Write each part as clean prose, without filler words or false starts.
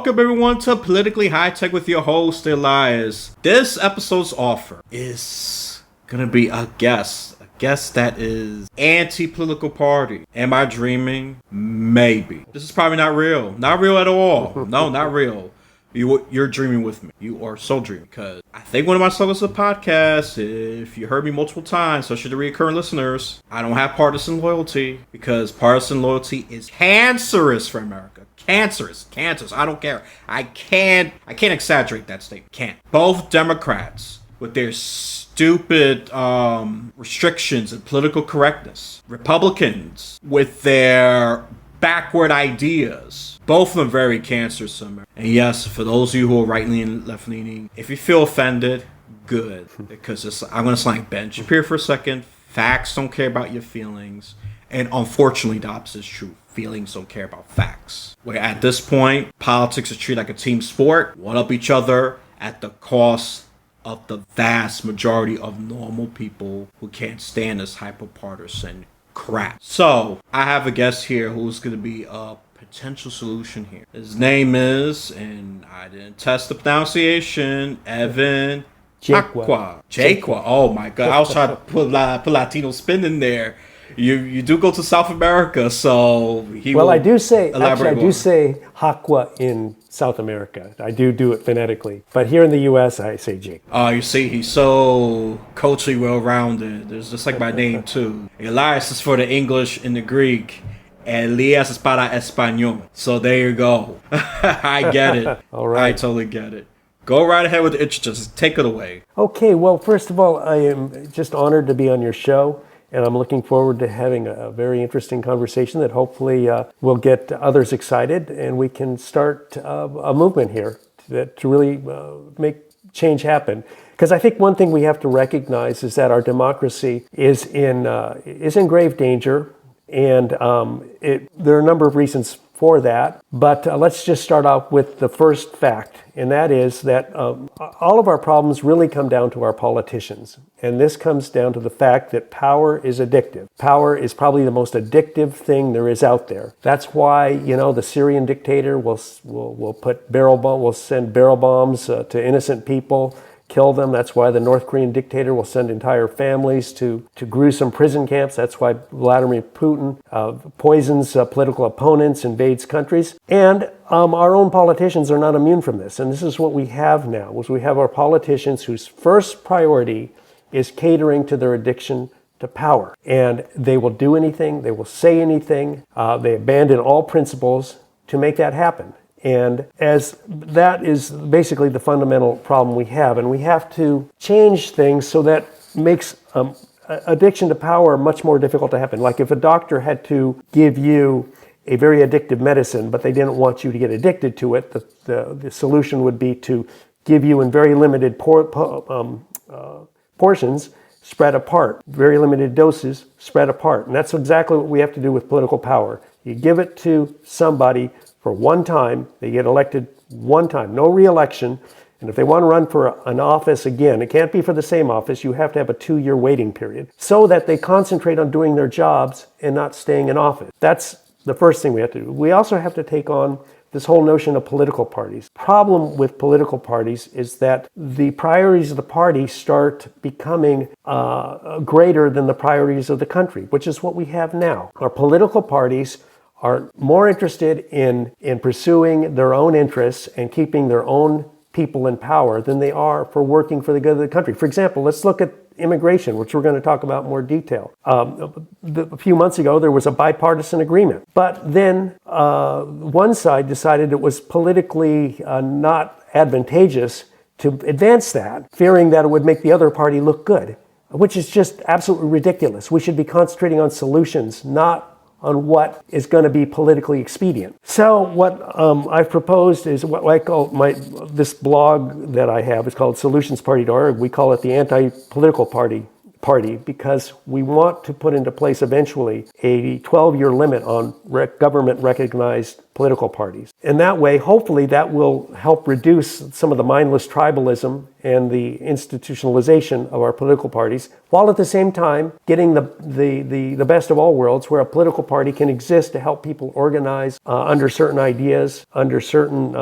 Welcome everyone to Politically High Tech with your host, Elias. This episode's offer is gonna be a guest that is anti-political party. Am I dreaming? Maybe. This is probably not real. Not real at all. No, not real. You're dreaming with me. You are so dreaming. Because I think one of my slogans of the podcast, if you heard me multiple times, so should the recurring listeners, I don't have partisan loyalty. Because partisan loyalty is cancerous for America. Cancerous. I don't care. I can't exaggerate that statement. Can't. Both Democrats, with their stupid restrictions and political correctness. Republicans, with their backward ideas. Both of them very cancerous. And yes, for those of you who are right-leaning and left-leaning, if you feel offended, good. Because I'm going to slang Ben Shapiro for a second. Facts don't care about your feelings. And unfortunately, the opposite is true. Feelings don't care about facts. Where at this point, politics is treated like a team sport. One up each other at the cost of the vast majority of normal people who can't stand this hyper-partisan crap. So, I have a guest here who's going to be a potential solution here. His name is, and I didn't test the pronunciation, Evan Jaqua. Oh my God. I was trying to put Latino spin in there. You do go to South America, so he will. Well, I do say Jaqua in South America. I do it phonetically, but here in the U.S., I say Jake. Oh, you see, he's so culturally well-rounded. There's just like my name too. Elias is for the English and the Greek. Elias es para español. So there you go. I get it. All right. I totally get it. Go right ahead with the intro. Just take it away. Okay. Well, first of all, I am just honored to be on your show. And I'm looking forward to having a very interesting conversation that hopefully will get others excited, and we can start a movement here to really make change happen. Because I think one thing we have to recognize is that our democracy is in grave danger, and there are a number of reasons for that. But let's just start off with the first fact, and that is that all of our problems really come down to our politicians. And this comes down to the fact that power is addictive. Power is probably the most addictive thing there is out there. That's why, the Syrian dictator will send barrel bombs to innocent people, kill them. That's why the North Korean dictator will send entire families to gruesome prison camps. That's why Vladimir Putin poisons political opponents, invades countries. And our own politicians are not immune from this. And this is what we have now, is we have our politicians whose first priority is catering to their addiction to power. And they will do anything, they will say anything, they abandon all principles to make that happen. And as that is basically the fundamental problem we have, and we have to change things so that makes addiction to power much more difficult to happen. Like if a doctor had to give you a very addictive medicine, but they didn't want you to get addicted to it, the solution would be to give you in very limited portions spread apart, very limited doses spread apart. And that's exactly what we have to do with political power. You give it to somebody for one time, they get elected one time, no re-election. And if they want to run for an office again, it can't be for the same office, you have to have a 2-year waiting period so that they concentrate on doing their jobs and not staying in office. That's the first thing we have to do. We also have to take on this whole notion of political parties. Problem with political parties is that the priorities of the party start becoming greater than the priorities of the country, which is what we have now. Our political parties are more interested in pursuing their own interests and keeping their own people in power than they are for working for the good of the country. For example, let's look at immigration, which we're going to talk about in more detail. A few months ago, there was a bipartisan agreement. But then one side decided it was politically not advantageous to advance that, fearing that it would make the other party look good, which is just absolutely ridiculous. We should be concentrating on solutions, not on what is going to be politically expedient. So what I've proposed is what I call this blog that I have is called solutionsparty.org. We call it the anti-political party because we want to put into place eventually a 12-year limit on government-recognized political parties. And that way, hopefully, that will help reduce some of the mindless tribalism and the institutionalization of our political parties, while at the same time getting the best of all worlds, where a political party can exist to help people organize under certain ideas, under certain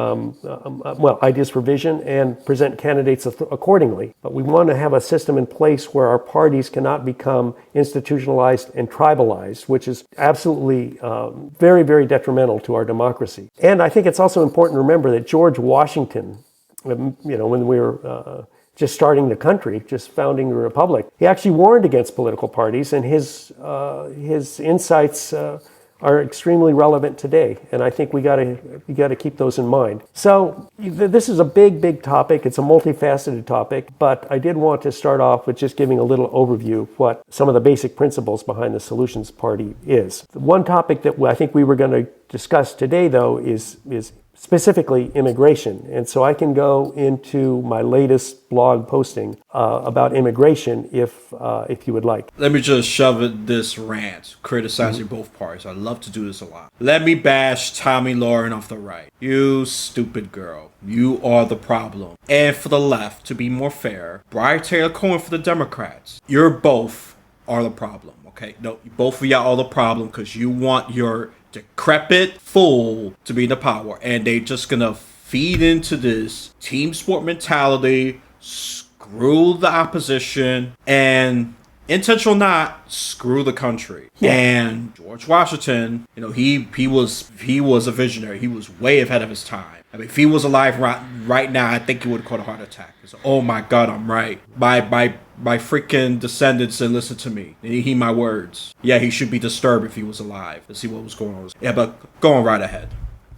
ideas for vision, and present candidates accordingly. But we want to have a system in place where our parties cannot become institutionalized and tribalized, which is absolutely very, very detrimental to our democracy. And I think it's also important to remember that George Washington, when we were just starting the country, just founding the republic, he actually warned against political parties, and his insights are extremely relevant today. And I think we got to keep those in mind. So this is a big, big topic. It's a multifaceted topic, but I did want to start off with just giving a little overview of what some of the basic principles behind the Solutions Party is. One topic that I think we were going to discuss today, though, is specifically immigration. And so I can go into my latest blog posting about immigration if you would like. Let me just shove this rant criticizing both parties. I love to do this a lot. Let me bash Tommy Lauren off the right. You stupid girl. You are the problem. And for the left, to be more fair, Brian Taylor Cohen for the Democrats. You're both are the problem, okay? No, both of y'all are the problem because you want your decrepit fool to be in the power, and they just gonna feed into this team sport mentality, screw the opposition, and intentional not, screw the country. Yeah. And George Washington, he was a visionary. He was way ahead of his time. I mean, if he was alive right now, I think he would have caught a heart attack. Oh my God, I'm right. My freaking descendants said, listen to me. They heed my words. Yeah, he should be disturbed if he was alive to see what was going on. Yeah, but going right ahead.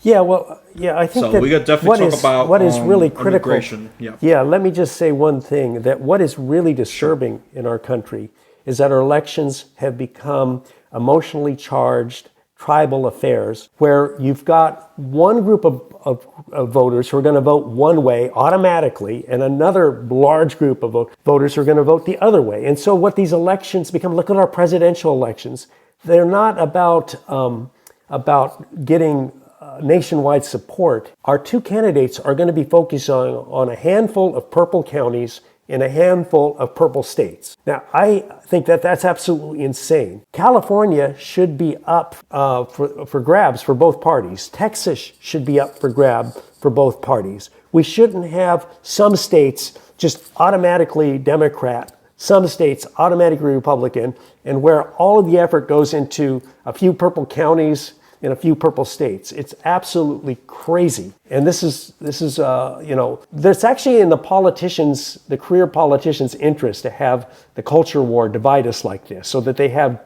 Yeah, well, yeah, I think so we could definitely talk about what is really critical. Yeah. Yeah, let me just say one thing, that what is really disturbing in our country is that our elections have become emotionally charged tribal affairs, where you've got one group of voters who are going to vote one way automatically, and another large group of voters who are going to vote the other way. And so what these elections become, look at our presidential elections, they're not about getting nationwide support. Our two candidates are going to be focused on a handful of purple counties in a handful of purple states. Now, I think that that's absolutely insane. California should be up for grabs for both parties. Texas should be up for grab for both parties. We shouldn't have some states just automatically Democrat, some states automatically Republican, and where all of the effort goes into a few purple counties in a few purple states. It's absolutely crazy. And this is there's actually in the career politicians' interest to have the culture war divide us like this, so that they have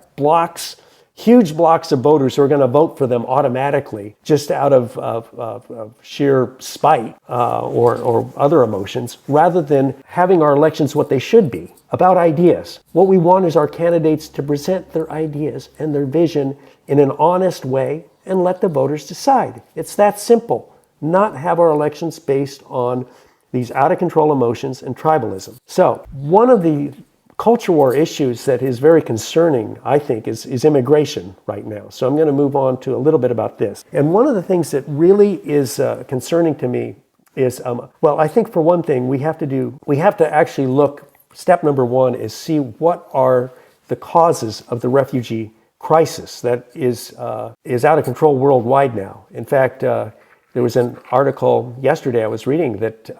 huge blocks of voters who are going to vote for them automatically, just out of sheer spite or other emotions, rather than having our elections what they should be, about ideas. What we want is our candidates to present their ideas and their vision in an honest way and let the voters decide. It's that simple. Not have our elections based on these out of control emotions and tribalism. So one of the culture war issues that is very concerning, I think, is immigration right now. So I'm going to move on to a little bit about this. And one of the things that really is concerning to me is, I think for one thing, we have to actually look, step number one is see what are the causes of the refugee crisis that is out of control worldwide now. In fact, there was an article yesterday I was reading that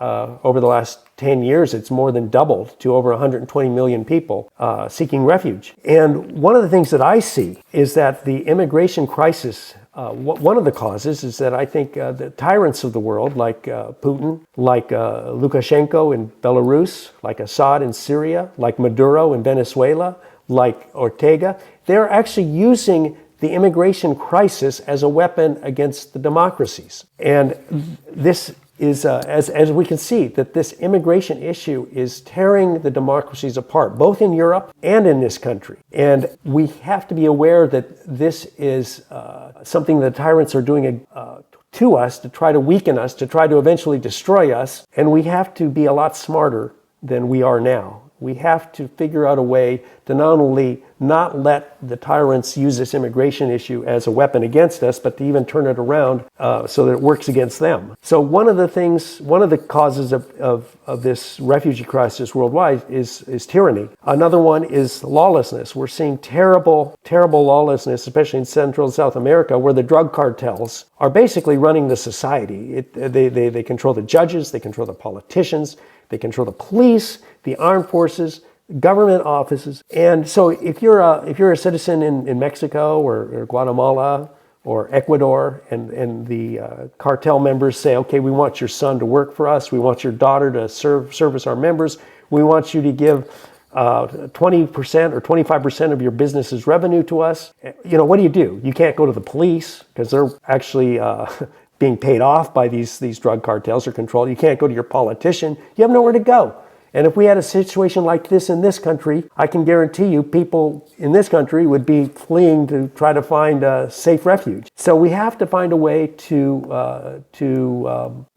over the last 10 years, it's more than doubled to over 120 million people seeking refuge. And one of the things that I see is that the immigration crisis, one of the causes is that I think the tyrants of the world, like Putin, like Lukashenko in Belarus, like Assad in Syria, like Maduro in Venezuela, like Ortega, they're actually using the immigration crisis as a weapon against the democracies. And this is, as we can see, that this immigration issue is tearing the democracies apart, both in Europe and in this country. And we have to be aware that this is something the tyrants are doing to us to try to weaken us, to try to eventually destroy us. And we have to be a lot smarter than we are now. We have to figure out a way to not only not let the tyrants use this immigration issue as a weapon against us, but to even turn it around so that it works against them. So one of the causes of this refugee crisis worldwide is tyranny. Another one is lawlessness. We're seeing terrible lawlessness, especially in Central and South America, where the drug cartels are basically running the society. They control the judges, they control the politicians, they control the police, the armed forces, government offices. And so if you're a citizen in Mexico or Guatemala or Ecuador, and the cartel members say, okay, we want your son to work for us, we want your daughter to service our members, we want you to give 20% or 25% of your business's revenue to us. What do? You can't go to the police because they're actually being paid off by these drug cartels or controlled. You can't go to your politician. You have nowhere to go. And if we had a situation like this in this country, I can guarantee you people in this country would be fleeing to try to find a safe refuge. So we have to find a way to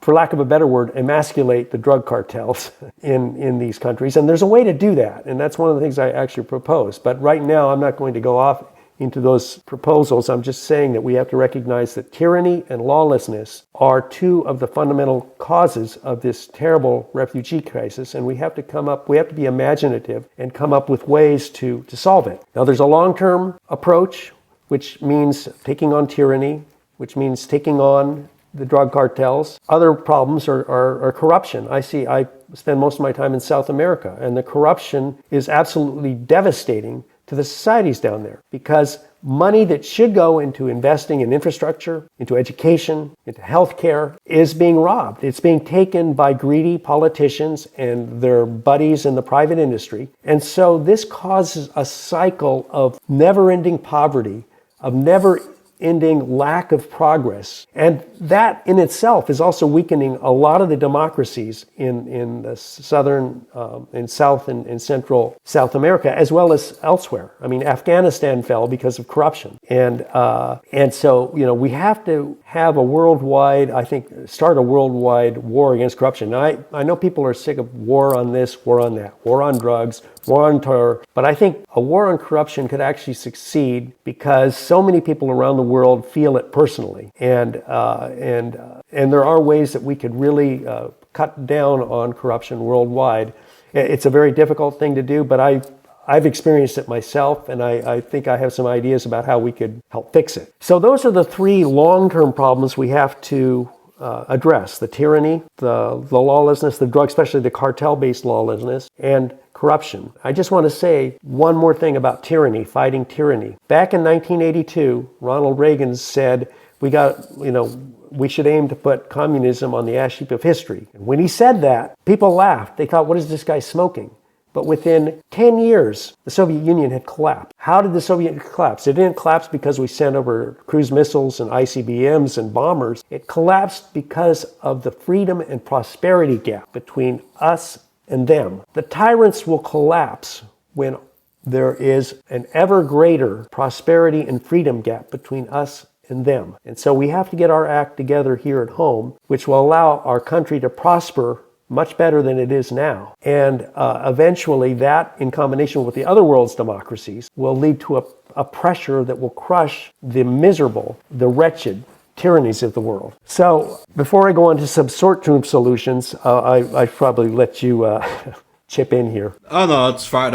for lack of a better word, emasculate the drug cartels in these countries. And there's a way to do that. And that's one of the things I actually propose. But right now, I'm not going to go off into those proposals. I'm just saying that we have to recognize that tyranny and lawlessness are two of the fundamental causes of this terrible refugee crisis, and we have to be imaginative and come up with ways to solve it. Now, there's a long-term approach, which means taking on tyranny, which means taking on the drug cartels. Other problems are corruption. I spend most of my time in South America, and the corruption is absolutely devastating to the societies down there, because money that should go into investing in infrastructure, into education, into healthcare is being robbed. It's being taken by greedy politicians and their buddies in the private industry. And so this causes a cycle of never-ending poverty, of never-ending lack of progress. And that in itself is also weakening a lot of the democracies in the southern, in South and Central South America, as well as elsewhere. I mean, Afghanistan fell because of corruption. And so, we have to have start a worldwide war against corruption. Now, I know people are sick of war on this, war on that, war on drugs, war on terror, but I think a war on corruption could actually succeed because so many people around the world feel it personally. And there are ways that we could really cut down on corruption worldwide. It's a very difficult thing to do, but I've experienced it myself, and I think I have some ideas about how we could help fix it. So those are the three long-term problems we have to address: the tyranny, the lawlessness, the drug, especially the cartel-based lawlessness, and corruption. I just want to say one more thing about tyranny, fighting tyranny. Back in 1982, Ronald Reagan said, we should aim to put communism on the ash heap of history. And when he said that, people laughed. They thought, what is this guy smoking? But within 10 years, the Soviet Union had collapsed. How did the Soviet Union collapse? It didn't collapse because we sent over cruise missiles and ICBMs and bombers. It collapsed because of the freedom and prosperity gap between us and them. The tyrants will collapse when there is an ever greater prosperity and freedom gap between us and them. And so we have to get our act together here at home, which will allow our country to prosper much better than it is now. And eventually that, in combination with the other world's democracies, will lead to a pressure that will crush the miserable, the wretched tyrannies of the world. So before I go on to some short-term solutions, I'd probably let you chip in here. Oh, no, it's fine.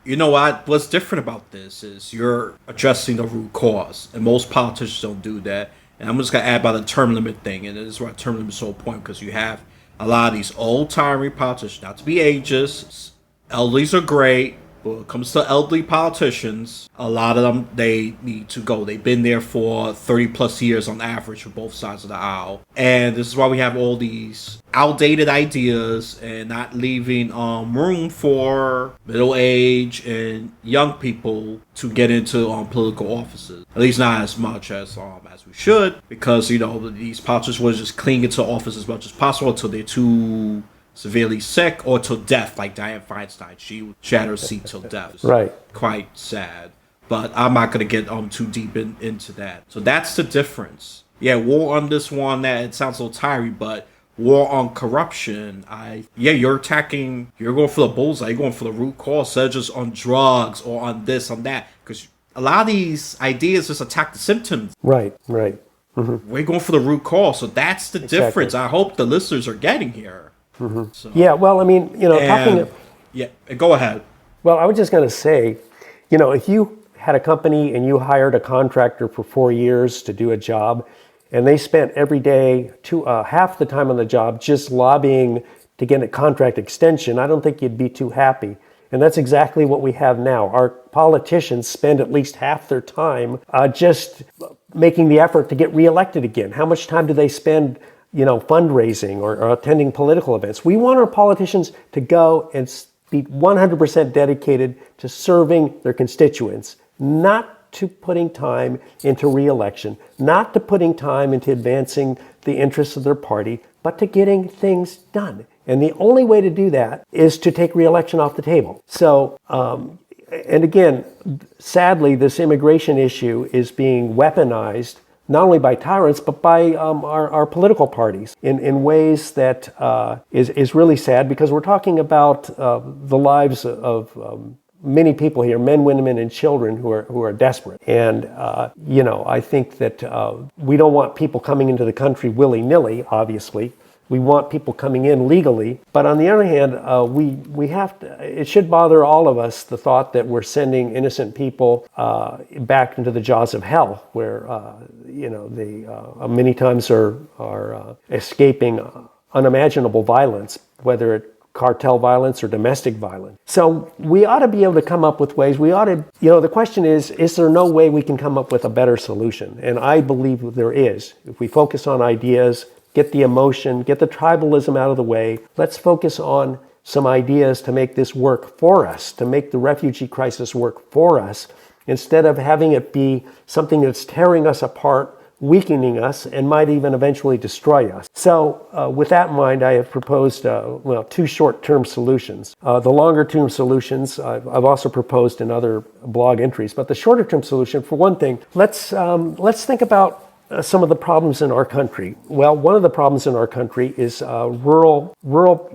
You know what's different about this is you're addressing the root cause, and most politicians don't do that. And I'm just going to add about the term limit thing, and this is why term limit is so important, because you have a lot of these old-timey politicians, not to be ageist, elderlies are great, but when it comes to elderly politicians, a lot of them, they need to go. They've been there for 30 plus years on average for both sides of the aisle. And this is why we have all these outdated ideas and not leaving room for middle age and young people to get into political offices. At least not as much as we should, because these politicians will just cling into office as much as possible until they're too severely sick or till death, like Dianne Feinstein. She had her seat till death. Right. Quite sad. But I'm not going to get too deep into that. So that's the difference. Yeah, war on this one, that it sounds a little tiring, but war on corruption. You're going for the bullseye, you're going for the root cause, instead of just on drugs or on this, on that. Because a lot of these ideas just attack the symptoms. Right. We're going for the root cause. So that's the difference I hope the listeners are getting here. So, yeah, well, I mean, go ahead. Well, I was just going to say, if you had a company and you hired a contractor for 4 years to do a job, and they spent every day half the time on the job just lobbying to get a contract extension, I don't think you'd be too happy. And that's exactly what we have now. Our politicians spend at least half their time just making the effort to get reelected again. How much time do they spend fundraising or attending political events? We want our politicians to go and be 100% dedicated to serving their constituents, not to putting time into re-election, not to putting time into advancing the interests of their party, but to getting things done. And the only way to do that is to take re-election off the table. So, and again, sadly, this immigration issue is being weaponized not only by tyrants, but by our political parties in ways that is really sad, because we're talking about the lives of many people here, men, women, and children who are desperate. And, I think that we don't want people coming into the country willy-nilly, obviously. We want people coming in legally. But on the other hand, we have to, it should bother all of us, the thought that we're sending innocent people back into the jaws of hell, where, they many times are escaping unimaginable violence, whether it cartel violence or domestic violence. So we ought to be able to come up with ways. The question is there no way we can come up with a better solution? And I believe there is. If we focus on ideas, get the emotion, get the tribalism out of the way, let's focus on some ideas to make this work for us, to make the refugee crisis work for us, instead of having it be something that's tearing us apart, weakening us, and might even eventually destroy us. So with that in mind, I have proposed two short-term solutions. The longer-term solutions I've also proposed in other blog entries, but the shorter-term solution, for one thing, let's think about some of the problems in our country. Well, one of the problems in our country is rural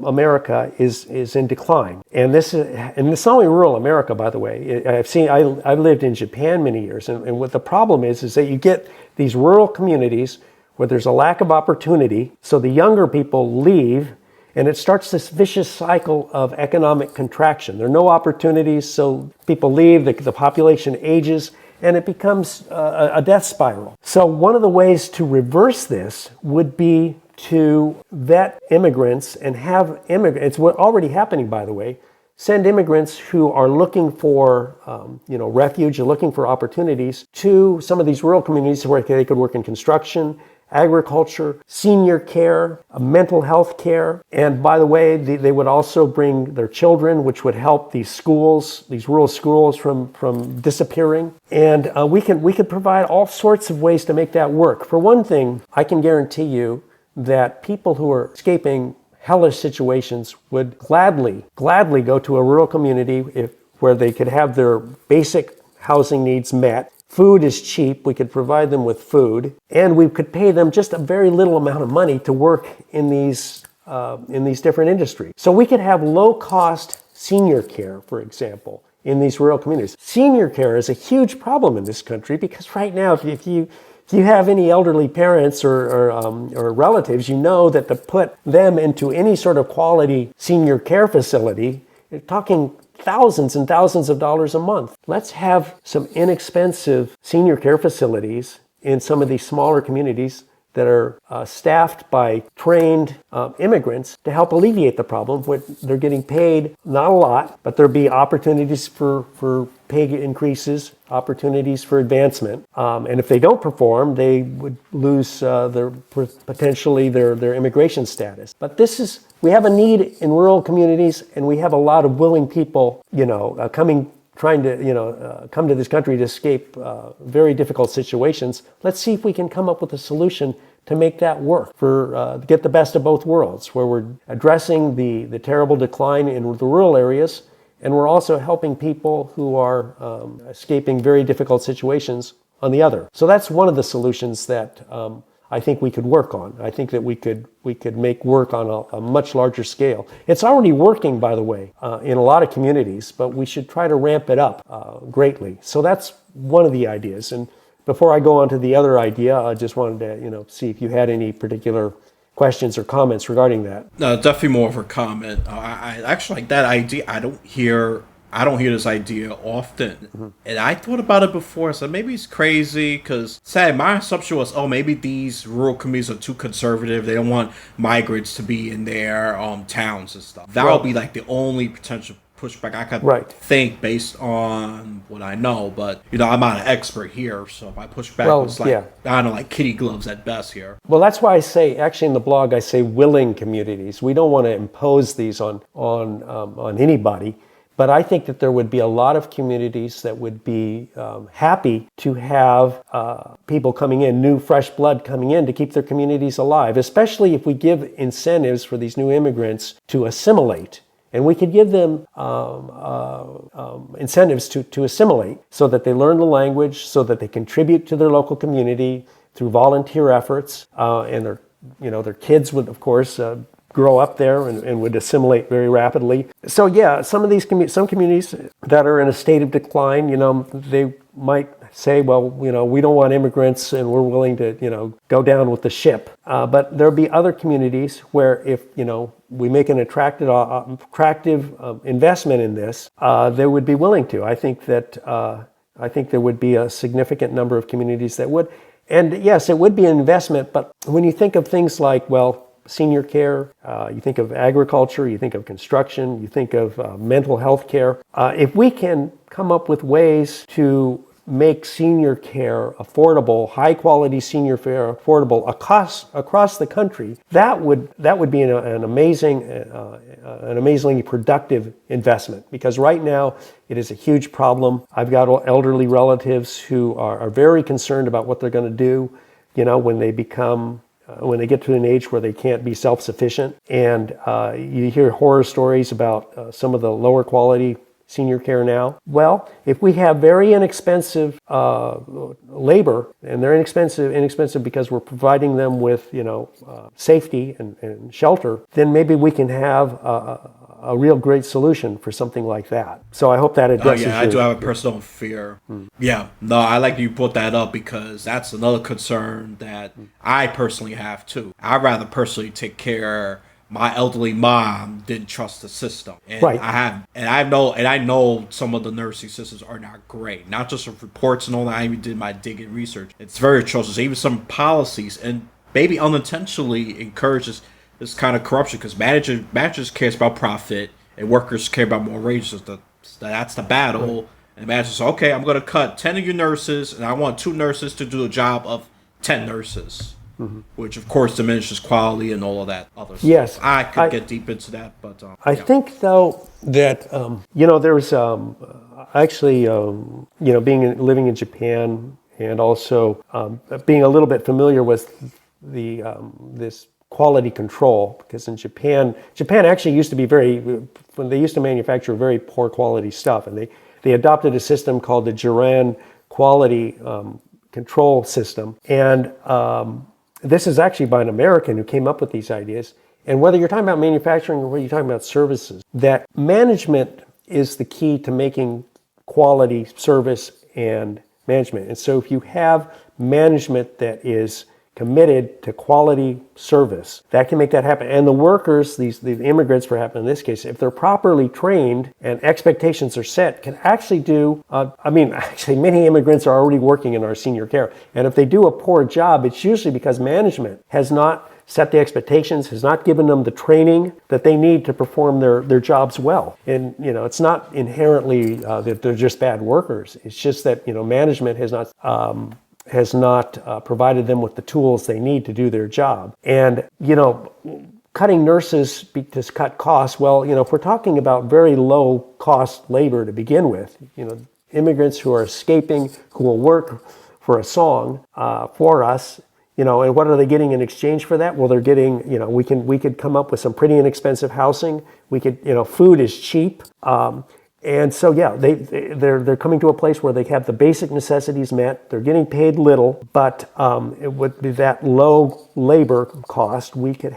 America is in decline, and it's not only rural America, by the way. I've lived in Japan many years, and what the problem is that you get these rural communities where there's a lack of opportunity, so the younger people leave, and it starts this vicious cycle of economic contraction. There are no opportunities, so people leave, the population ages, and it becomes a death spiral. So one of the ways to reverse this would be to vet immigrants and have immigrants, it's already happening, by the way, send immigrants who are looking for refuge and looking for opportunities to some of these rural communities where they could work in construction, agriculture, senior care, mental health care. And by the way, they would also bring their children, which would help these rural schools from disappearing. And we could provide all sorts of ways to make that work. For one thing, I can guarantee you that people who are escaping hellish situations would gladly go to a rural community where they could have their basic housing needs met. Food is cheap. We could provide them with food, and we could pay them just a very little amount of money to work in these different industries. So we could have low-cost senior care, for example, in these rural communities. Senior care is a huge problem in this country because right now, if you have any elderly parents or relatives, you know that to put them into any sort of quality senior care facility, you're talking thousands and thousands of dollars a month. Let's have some inexpensive senior care facilities in some of these smaller communities that are staffed by trained immigrants to help alleviate the problem. They're getting paid not a lot, but there'll be opportunities for pay increases, opportunities for advancement. And if they don't perform, they would lose potentially their immigration status. But we have a need in rural communities, and we have a lot of willing people, trying to come to this country to escape very difficult situations. Let's see if we can come up with a solution to make that work, to get the best of both worlds, where we're addressing the terrible decline in the rural areas, and we're also helping people who are escaping very difficult situations on the other. So that's one of the solutions that I think we could work on. I think that we could make work on a much larger scale. It's already working, by the way, in a lot of communities, but we should try to ramp it up greatly. So that's one of the ideas. And before I go on to the other idea, I just wanted to, see if you had any particular questions or comments regarding that. No, definitely more of a comment. I actually like that idea. I don't hear this idea often. And I thought about it before. So maybe it's crazy because, my assumption was, maybe these rural communities are too conservative. They don't want migrants to be in their towns and stuff. That would be like the only potential pushback I could think based on what I know. But, I'm not an expert here. So if I push back, it's like, I don't know, like kitty gloves at best here. Well, that's why I say, actually in the blog, I say willing communities. We don't want to impose these on anybody. But I think that there would be a lot of communities that would be happy to have people coming in, new fresh blood coming in to keep their communities alive, especially if we give incentives for these new immigrants to assimilate. And we could give them incentives to assimilate so that they learn the language, so that they contribute to their local community through volunteer efforts. And their kids would, of course, grow up there and would assimilate very rapidly. So some of these some communities that are in a state of decline, they might say, well, we don't want immigrants and we're willing to, go down with the ship. But there'll be other communities where if, we make an attractive investment in this, they would be willing to. I think there would be a significant number of communities that would. And yes, it would be an investment, but when you think of things like, senior care, you think of agriculture, you think of construction, you think of mental health care. If we can come up with ways to make senior care affordable, high quality senior care affordable across the country, that would be an amazingly productive investment. Because right now it is a huge problem. I've got elderly relatives who are very concerned about what they're going to do, when they get to an age where they can't be self-sufficient. And you hear horror stories about some of the lower quality senior care now. Well, if we have very inexpensive labor, and they're inexpensive because we're providing them with, safety and shelter, then maybe we can have a real great solution for something like that. So I hope that addresses I do have a personal fear. Yeah, no, I like you brought that up because that's another concern that I personally have too. I'd rather personally take care. My elderly mom didn't trust the system, and I know some of the nursing systems are not great. Not just of reports and all that. I even did my digging research. It's very atrocious. Even some policies, and maybe unintentionally encourages this kind of corruption because managers cares about profit and workers care about more wages. That's the battle. Right. And managers say, okay, I'm going to cut 10 of your nurses, and I want 2 nurses to do the job of 10 nurses. Which of course diminishes quality and all of that other stuff. Yes, I could get deep into that, but I think though that there's actually living in Japan and also being a little bit familiar with the this quality control, because in Japan actually used to be when they used to manufacture very poor quality stuff, and they adopted a system called the Jiran quality control system, and this is actually by an American who came up with these ideas. And whether you're talking about manufacturing or whether you're talking about services, that management is the key to making quality service and management. And so if you have management that is committed to quality service, that can make that happen. And the workers, the immigrants perhaps in this case, if they're properly trained and expectations are set, can actually do, actually many immigrants are already working in our senior care. And if they do a poor job, it's usually because management has not set the expectations, has not given them the training that they need to perform their jobs well. And, it's not inherently that they're just bad workers. It's just that, management has not provided them with the tools they need to do their job. And, cutting nurses to cut costs, well, if we're talking about very low cost labor to begin with, immigrants who are escaping, who will work for a song for us, and what are they getting in exchange for that? Well, they're getting, we could come up with some pretty inexpensive housing. We could, food is cheap. And so, yeah, they're coming to a place where they have the basic necessities met. They're getting paid little, but it would be that low labor cost. We could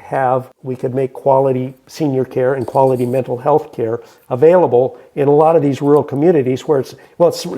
make quality senior care and quality mental health care available in a lot of these rural communities where it's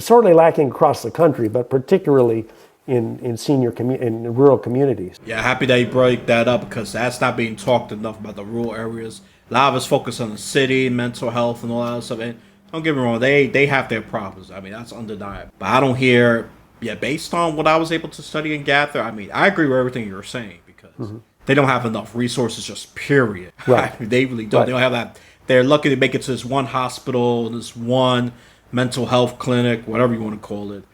certainly lacking across the country, but particularly in in rural communities. Yeah, happy that you break that up because that's not being talked enough about the rural areas. A lot of us focus on the city, mental health, and all that stuff. And don't get me wrong, they have their problems. I mean, that's undeniable. But I don't hear, based on what I was able to study and gather, I mean, I agree with everything you're saying because they don't have enough resources, just period. Right. I mean, they really don't. Right. They don't have that. They're lucky to make it to this one hospital, this one mental health clinic, whatever you want to call it.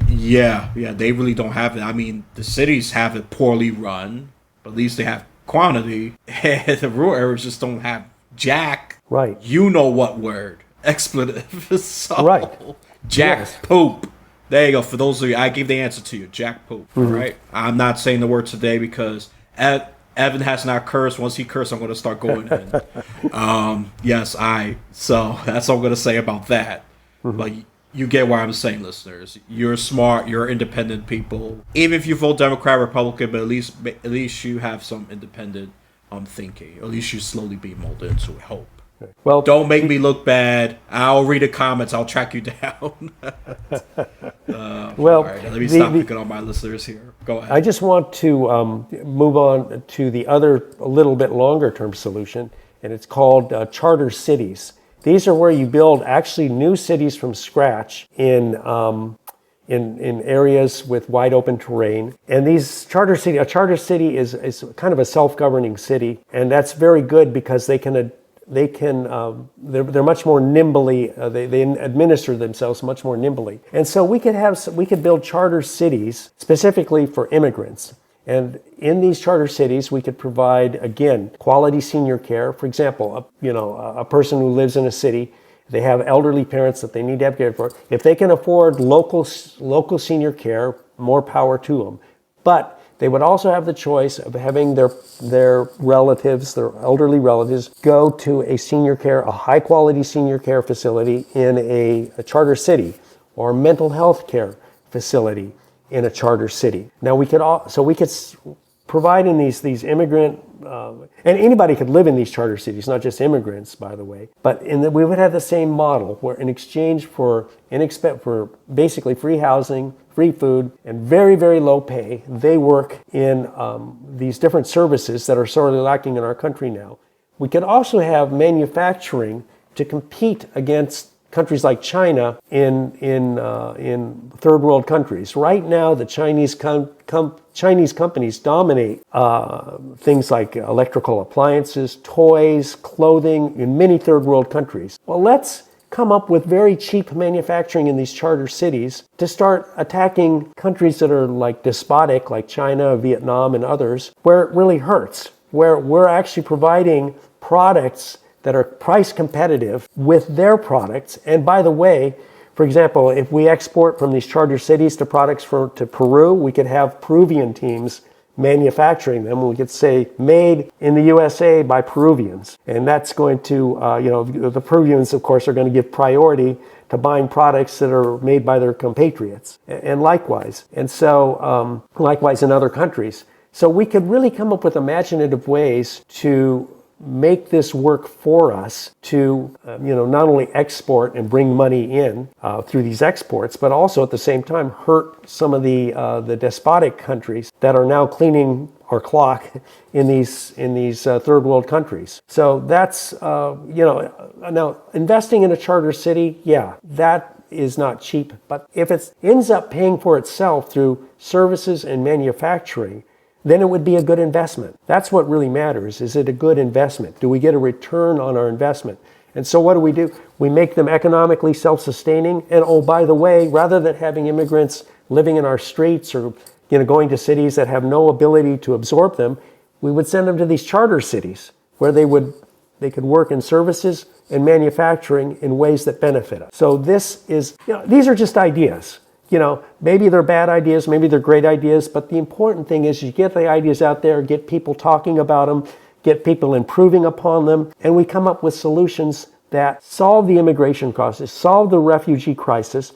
They really don't have it. I mean, the cities have it poorly run, but at least they have quantity. And the rural areas just don't have jack. Right. You know what word. Expletive. So, right. Jack Yes. poop. There you go. For those of you, I gave the answer to you. Jack poop. Right? I'm not saying the word today because Evan has not cursed. Once he cursed, I'm going to start going in. So that's all I'm going to say about that. But you get what I'm saying, listeners. You're smart. You're independent people. Even if you vote Democrat, Republican, but at least you have some independent thinking. At least you slowly be molded into hope. Well, don't make me look bad. I'll read the comments. I'll track you down. well, all right, let me stop picking on my listeners here. Go ahead. I just want to move on to the other, a little bit longer term solution, and it's called charter cities. These are where you build actually new cities from scratch in areas with wide open terrain. And these a charter city is kind of a self-governing city, and that's very good because they're much more nimbly. They administer themselves much more nimbly, and so we could build charter cities specifically for immigrants. And in these charter cities, we could provide again quality senior care. For example, a person who lives in a city, they have elderly parents that they need to have care for. If they can afford local senior care, more power to them. But they would also have the choice of having their relatives, their elderly relatives, go to a high quality senior care facility in a charter city, or mental health care facility in a charter city. Now we could provide in these immigrant, and anybody could live in these charter cities, not just immigrants, by the way. But we would have the same model where in exchange for basically free housing, free food, and very, very low pay, they work in these different services that are sorely lacking in our country now. We could also have manufacturing to compete against countries like China in third world countries. Right now, the Chinese companies dominate things like electrical appliances, toys, clothing in many third world countries. Well, let's come up with very cheap manufacturing in these charter cities to start attacking countries that are like despotic, like China, Vietnam, and others, where it really hurts, where we're actually providing products that are price competitive with their products. And by the way, for example, if we export from these charter cities to products to Peru, we could have Peruvian teams manufacturing them. We could say made in the USA by Peruvians. And that's going to, the Peruvians, of course, are going to give priority to buying products that are made by their compatriots. And likewise. And so, likewise in other countries. So we could really come up with imaginative ways to make this work for us to, not only export and bring money in through these exports, but also at the same time hurt some of the despotic countries that are now cleaning our clock in these third world countries. So that's now investing in a charter city, that is not cheap. But if it ends up paying for itself through services and manufacturing, then it would be a good investment. That's what really matters. Is it a good investment? Do we get a return on our investment? And so what do? We make them economically self-sustaining. And oh, by the way, rather than having immigrants living in our streets or going to cities that have no ability to absorb them, we would send them to these charter cities where they could work in services and manufacturing in ways that benefit us. So these are just ideas. Maybe they're bad ideas, maybe they're great ideas, but the important thing is you get the ideas out there, get people talking about them, get people improving upon them, and we come up with solutions that solve the immigration crisis, solve the refugee crisis,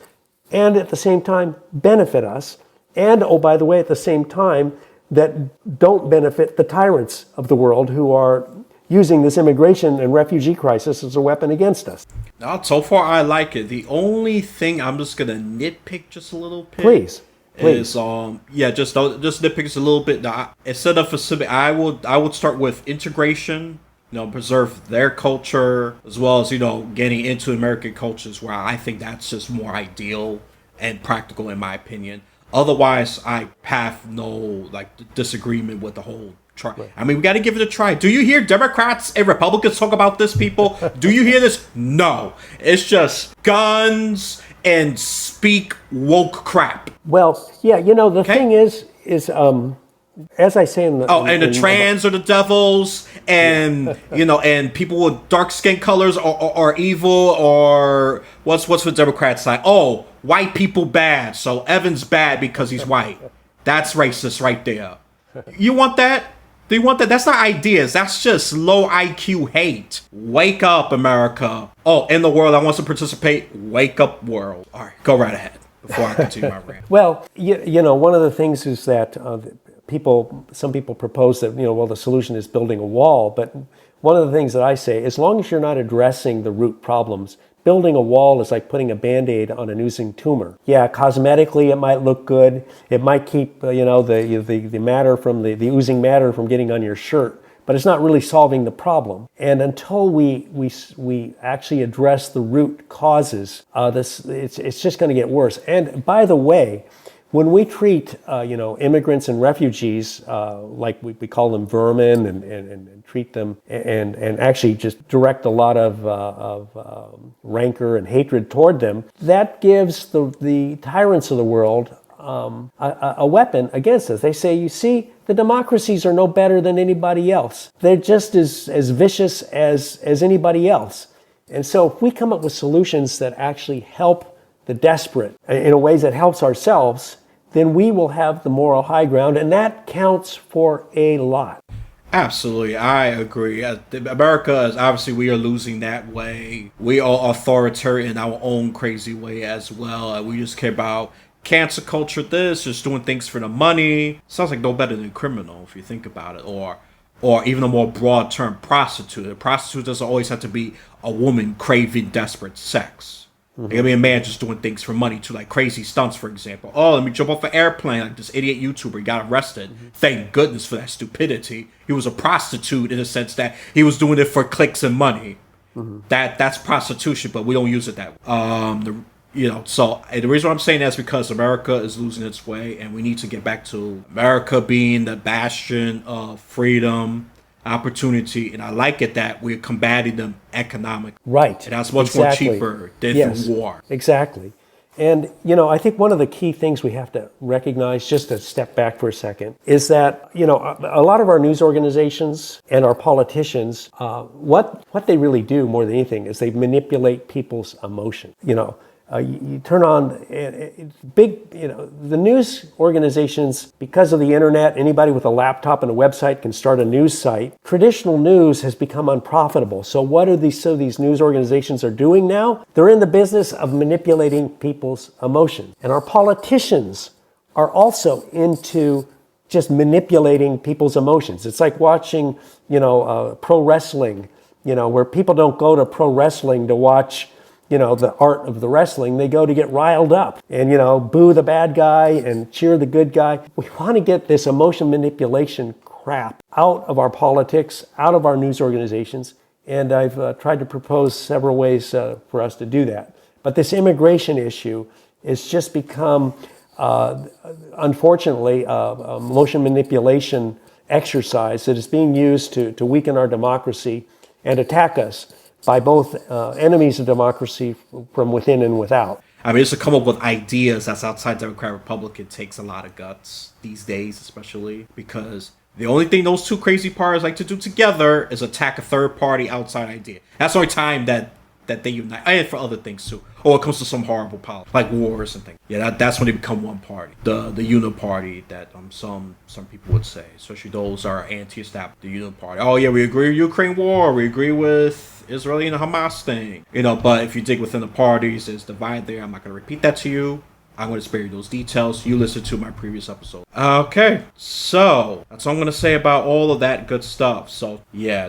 and at the same time benefit us. And, oh, by the way, at the same time, that don't benefit the tyrants of the world who are using this immigration and refugee crisis as a weapon against us. Now, so far, I like it. The only thing I'm just gonna nitpick just a little bit. Please. Is just nitpick just a little bit. Now, instead of specific, I would start with integration. Preserve their culture as well as getting into American cultures, where I think that's just more ideal and practical in my opinion. Otherwise, I have no disagreement with the whole try. Right. I mean, we got to give it a try. Do you hear Democrats and Republicans talk about this, people? Do you hear this? No. It's just guns and speak woke crap. Well, yeah, the thing is as I say in the the trans are the devils, and and people with dark skin colors are evil, or what's the Democrats like? Oh, white people bad, so Evan's bad because he's white. That's racist right there. You want that? Do you want that? That's not ideas. That's just low IQ hate. Wake up, America. Oh, in the world, I want to participate. Wake up, world. All right, go right ahead before I continue my rant. Well, one of the things is that some people propose that, the solution is building a wall. But one of the things that I say, as long as you're not addressing the root problems, building a wall is like putting a Band-Aid on an oozing tumor. Yeah, cosmetically it might look good. It might keep, the matter from the oozing matter from getting on your shirt, but it's not really solving the problem. And until we actually address the root causes, it's just going to get worse. And by the way, when we treat, immigrants and refugees, like we call them vermin and treat them and actually just direct a lot of rancor and hatred toward them, that gives the tyrants of the world a weapon against us. They say, you see, the democracies are no better than anybody else. They're just as vicious as anybody else. And so if we come up with solutions that actually help the desperate in a ways that helps ourselves, then we will have the moral high ground, and that counts for a lot. Absolutely, I agree. America is obviously, we are losing that way. We are authoritarian in our own crazy way as well. We just care about cancel culture, just doing things for the money. Sounds like no better than criminal if you think about it, or even a more broad term, prostitute. A prostitute doesn't always have to be a woman craving desperate sex. It can be a man just doing things for money too, like crazy stunts, for example. Oh, let me jump off an airplane, like this idiot YouTuber got arrested. Thank goodness for that stupidity. He was a prostitute in the sense that he was doing it for clicks and money. That's prostitution, but we don't use it that way. So the reason I'm saying that is because America is losing its way, and we need to get back to America being the bastion of freedom, opportunity, and I like it that we're combating them economically. Right. And that's much more cheaper than through war. Exactly. And, I think one of the key things we have to recognize, just to step back for a second, is that, a lot of our news organizations and our politicians, what they really do more than anything is they manipulate people's emotion. You turn on the news organizations, because of the internet, anybody with a laptop and a website can start a news site. Traditional news has become unprofitable. So what are these news organizations are doing now? They're in the business of manipulating people's emotions. And our politicians are also into just manipulating people's emotions. It's like watching, pro wrestling, where people don't go to pro wrestling to watch the art of the wrestling. They go to get riled up and, boo the bad guy and cheer the good guy. We want to get this emotion manipulation crap out of our politics, out of our news organizations. And I've tried to propose several ways for us to do that. But this immigration issue has just become, unfortunately, a emotion manipulation exercise that is being used to weaken our democracy and attack us by both enemies of democracy from within and without. I mean, just to come up with ideas that's outside Democrat Republican takes a lot of guts these days, especially because the only thing those two crazy parties like to do together is attack a third party outside idea. That's the only time that that they unite, and for other things too. Or it comes to some horrible politics, like wars and things. Yeah, that's when they become one party, the uniparty that some people would say, especially those are anti-establishment, the uniparty. Oh yeah, we agree with Ukraine war, we agree with Israeli and Hamas thing, But if you dig within the parties, there's divide there. I'm not going to repeat that to you. I'm going to spare you those details. You listen to my previous episode. Okay, so that's all I'm going to say about all of that good stuff. So, yeah,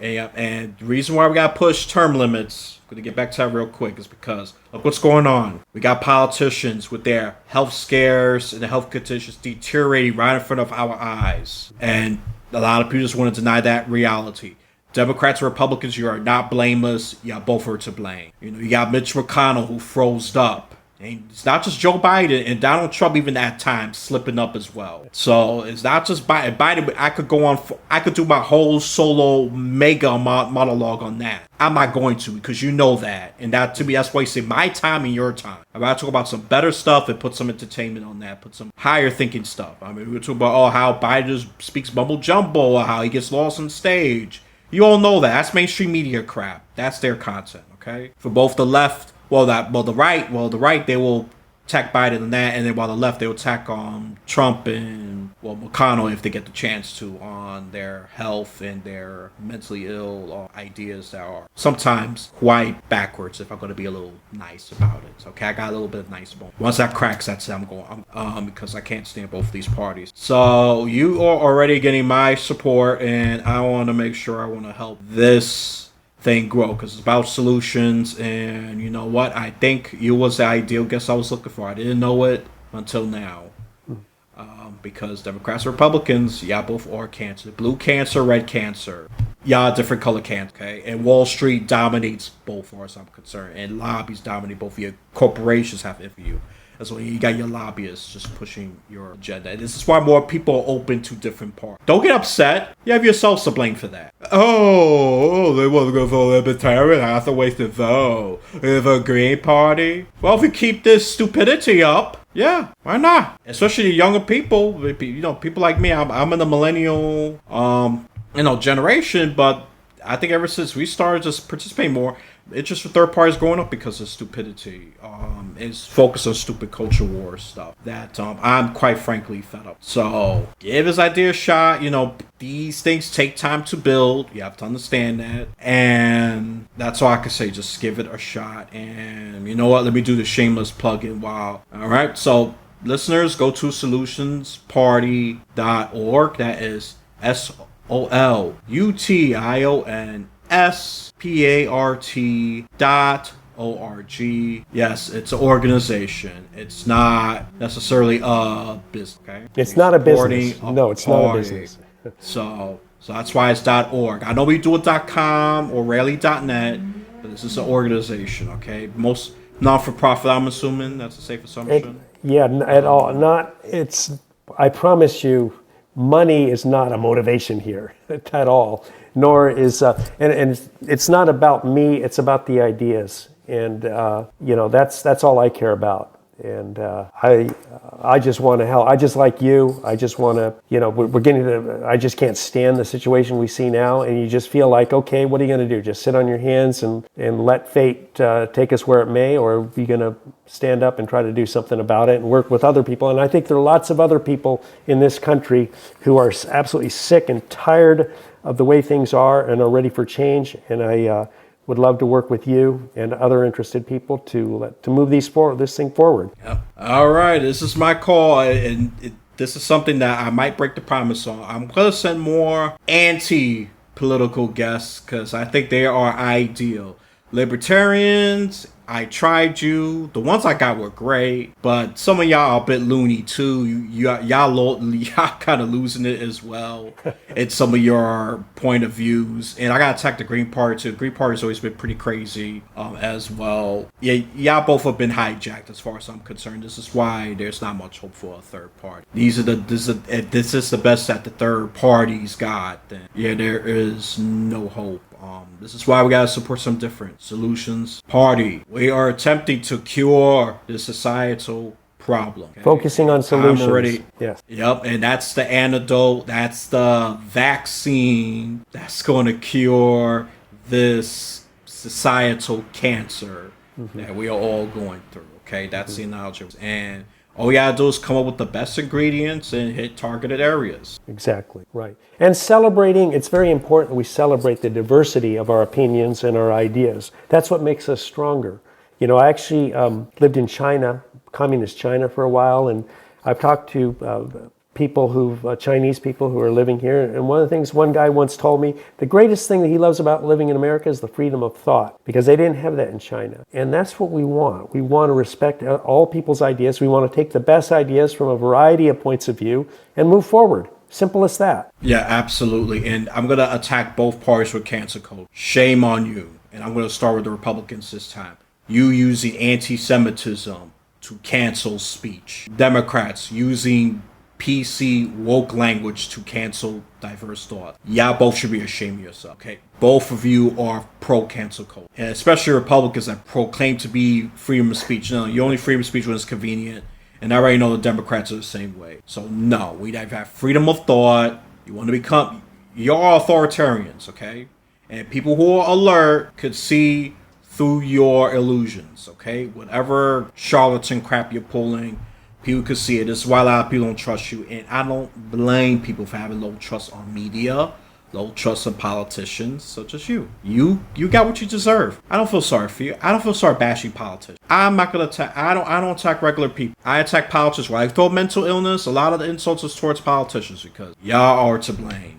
and the reason why we got to push term limits, I'm going to get back to that real quick, is because look what's going on. We got politicians with their health scares and the health conditions deteriorating right in front of our eyes. And a lot of people just want to deny that reality. Democrats and Republicans, you are not blameless. Yeah, both are to blame. You got Mitch McConnell who froze up. And it's not just Joe Biden and Donald Trump, even at times, slipping up as well. So it's not just Biden. Biden, I could go on. I could do my whole solo mega monologue on that. I'm not going to, because you know that. And that, to me, that's wasting my time and your time. I'm about to talk about some better stuff and put some entertainment on that. Put some higher thinking stuff. I mean, we're talking about how Biden just speaks mumble jumbo, or how he gets lost on stage. You all know that. That's mainstream media crap. That's their content, okay? For both the left, the right, they will attack Biden and that, and then while the left, they will attack Trump and McConnell, if they get the chance to, on their health and their mentally ill ideas that are sometimes quite backwards, if I'm going to be a little nice about it. Okay, I got a little bit of nice about it. Once that cracks, that's it. I'm going, because I can't stand both of these parties. So you are already getting my support, and I want to make sure I want to help this thing grow, because it's about solutions. And you know what, I think you was the ideal guest I was looking for. I didn't know it until now, because Democrats and Republicans, yeah, both are cancer. Blue cancer, red cancer, yeah, different color cancer, okay? And Wall Street dominates both, as far as I'm concerned, and lobbies dominate both. Your corporations have it for you. That's why you got your lobbyists just pushing your agenda. And this is why more people are open to different parties. Don't get upset. You have yourselves to blame for that. Oh, they want to go for libertarian. I have to waste a vote. If a Green Party. Well, if we keep this stupidity up, yeah, why not? Especially the younger people. People like me. I'm in the millennial, generation. But I think ever since we started just participating more, interest for third parties going up because of stupidity. It's focused on stupid culture war stuff that I'm quite frankly fed up. So give his idea a shot. These things take time to build. You have to understand that. And that's all I can say. Just give it a shot. And you know what? Let me do the shameless plug-in while. All right. So listeners, go to solutionsparty.org. That is SOLUTIONSPART.org. Yes, it's an organization. It's not necessarily a business. Okay, it's not a business. No, it's not a business. So that's why it's .org. I know we do it .com or rarely .net, but this is an organization. Okay, most non-for-profit. I'm assuming that's a safe assumption. At all. I promise you, money is not a motivation here at all. Nor is and it's not about me. It's about the ideas. And that's all I care about. And I just want to help. I just like you. I just want to, we're getting to, I just can't stand the situation we see now. And you just feel like, okay, what are you going to do? Just sit on your hands and let fate take us where it may? Or are you going to stand up and try to do something about it and work with other people? And I think there are lots of other people in this country who are absolutely sick and tired of the way things are and are ready for change. And I would love to work with you and other interested people to move this thing forward. Yep. All right, this is my call, and this is something that I might break the promise on. I'm going to send more anti-political guests because I think they are ideal. Libertarians, I tried you. The ones I got were great, but some of y'all are a bit loony too. Y'all kind of losing it as well. It's some of your point of views, and I gotta attack the Green Party too. The Green Party's always been pretty crazy as well. Yeah, y'all both have been hijacked as far as I'm concerned. This is why there's not much hope for a third party. This is the best that the third party's got. Then yeah, there is no hope. This is why we gotta support some different solutions. Party. We are attempting to cure the societal problem. Okay? Focusing on solutions. Yes. Yep, and that's the antidote. That's the vaccine that's going to cure this societal cancer that we are all going through. Okay, that's the analogy. And all we gotta do is come up with the best ingredients and hit targeted areas. Exactly, right. And celebrating, it's very important that we celebrate the diversity of our opinions and our ideas. That's what makes us stronger. You know, I actually lived in China, communist China for a while, and I've talked to Chinese people who are living here. And one of the things one guy once told me, the greatest thing that he loves about living in America is the freedom of thought, because they didn't have that in China. And that's what we want. We want to respect all people's ideas. We want to take the best ideas from a variety of points of view and move forward. Simple as that. Yeah, absolutely. And I'm going to attack both parties with cancel culture. Shame on you. And I'm going to start with the Republicans this time. You using anti-Semitism to cancel speech. Democrats using PC woke language to cancel diverse thought. Y'all both should be ashamed of yourself. Okay, both of you are pro-cancel culture, and especially Republicans that proclaim to be freedom of speech. No, you only freedom of speech when it's convenient, and I already know the Democrats are the same way. So no, we have freedom of thought. You want to become, you're all authoritarians, okay? And people who are alert could see through your illusions, okay? Whatever charlatan crap you're pulling, people could see it. This is why a lot of people don't trust you. And I don't blame people for having low trust on media, low trust in politicians such as you. You got what you deserve. I don't feel sorry for you. I don't feel sorry bashing politicians. I'm not gonna attack. I don't attack regular people. I attack politicians. When I throw mental illness, a lot of the insults is towards politicians because y'all are to blame.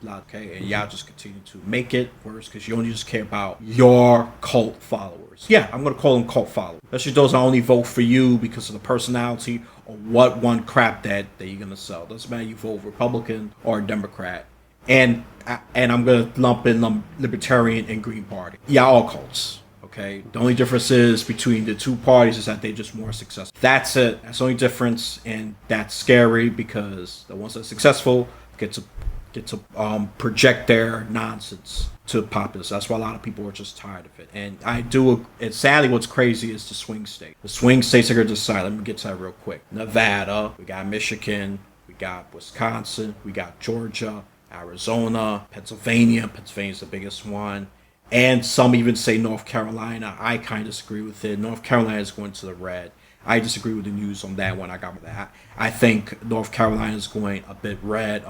Okay, and y'all just continue to make it worse because you only just care about your cult followers. Yeah, I'm gonna call them cult followers. Especially those that only vote for you because of the personality or what one crap that you're gonna sell. Doesn't matter you vote Republican or Democrat. And I'm gonna lump in Libertarian and Green Party. Yeah, all cults. Okay, the only difference is between the two parties is that they're just more successful. That's it. That's the only difference, and that's scary because the ones that are successful get to project their nonsense to the populace. That's why a lot of people are just tired of it. And and sadly what's crazy is the swing state. The swing states are going to decide. Let me get to that real quick. Nevada, we got Michigan, we got Wisconsin, we got Georgia, Arizona, Pennsylvania. Pennsylvania's the biggest one. And some even say North Carolina. I kind of disagree with it. North Carolina is going to the red. I disagree with the news on that one. I got that. I think North Carolina is going a bit red.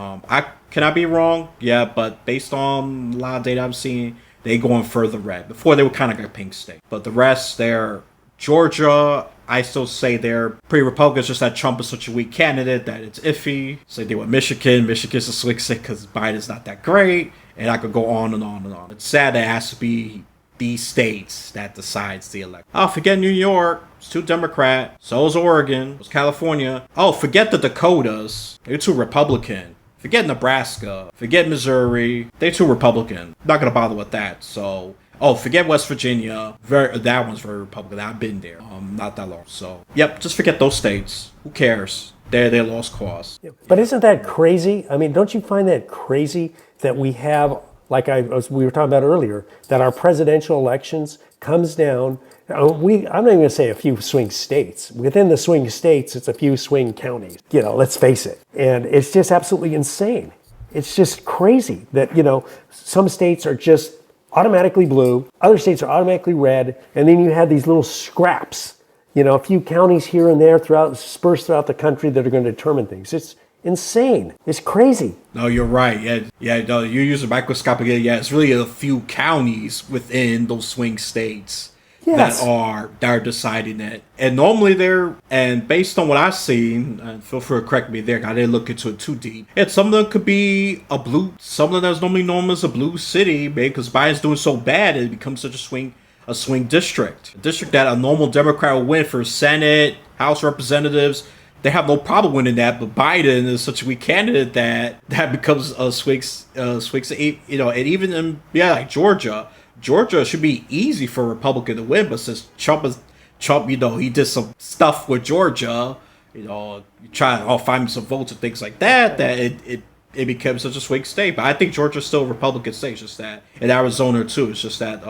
Can I be wrong? Yeah, but based on a lot of data I'm seeing, they going further red. Before they were kind of like a pink state, but the rest, they're Georgia. I still say they're pretty Republican. It's just that Trump is such a weak candidate that it's iffy. Say they were Michigan. Michigan's a swing state because Biden's not that great, and I could go on and on and on. It's sad that it has to be these states that decides the election. Oh, forget New York. It's too Democrat. So is Oregon. It's California. Oh, forget the Dakotas. They're too Republican. Forget Nebraska. Forget Missouri. They're too Republican. Not going to bother with that. So, forget West Virginia. That one's very Republican. I've been there. Not that long. So, yep, just forget those states. Who cares? They're lost cause. But isn't that crazy? I mean, don't you find that crazy that we have, like we were talking about earlier, that our presidential elections comes down. I'm not even going to say a few swing states. Within the swing states, it's a few swing counties. Let's face it. And it's just absolutely insane. It's just crazy that, some states are just automatically blue, other states are automatically red, and then you have these little scraps, a few counties here and there dispersed throughout the country that are going to determine things. It's insane. It's crazy. No, you're right. Yeah. No, you use a microscopic. Yeah, it's really a few counties within those swing states that are deciding that. And normally and based on what I've seen, and feel free to correct me there, I didn't look into it too deep. And some of them could be some of them that's normally known as a blue city, because Biden's doing so bad, it becomes such a swing district. A district that a normal Democrat will win for Senate, House Representatives. They have no problem winning that, but Biden is such a weak candidate that becomes a swing state. And even in like Georgia should be easy for a Republican to win, but since Trump, he did some stuff with Georgia, you try to find some votes and things like that it becomes such a swing state. But I think Georgia's still a Republican state. It's just that, in Arizona too, it's just that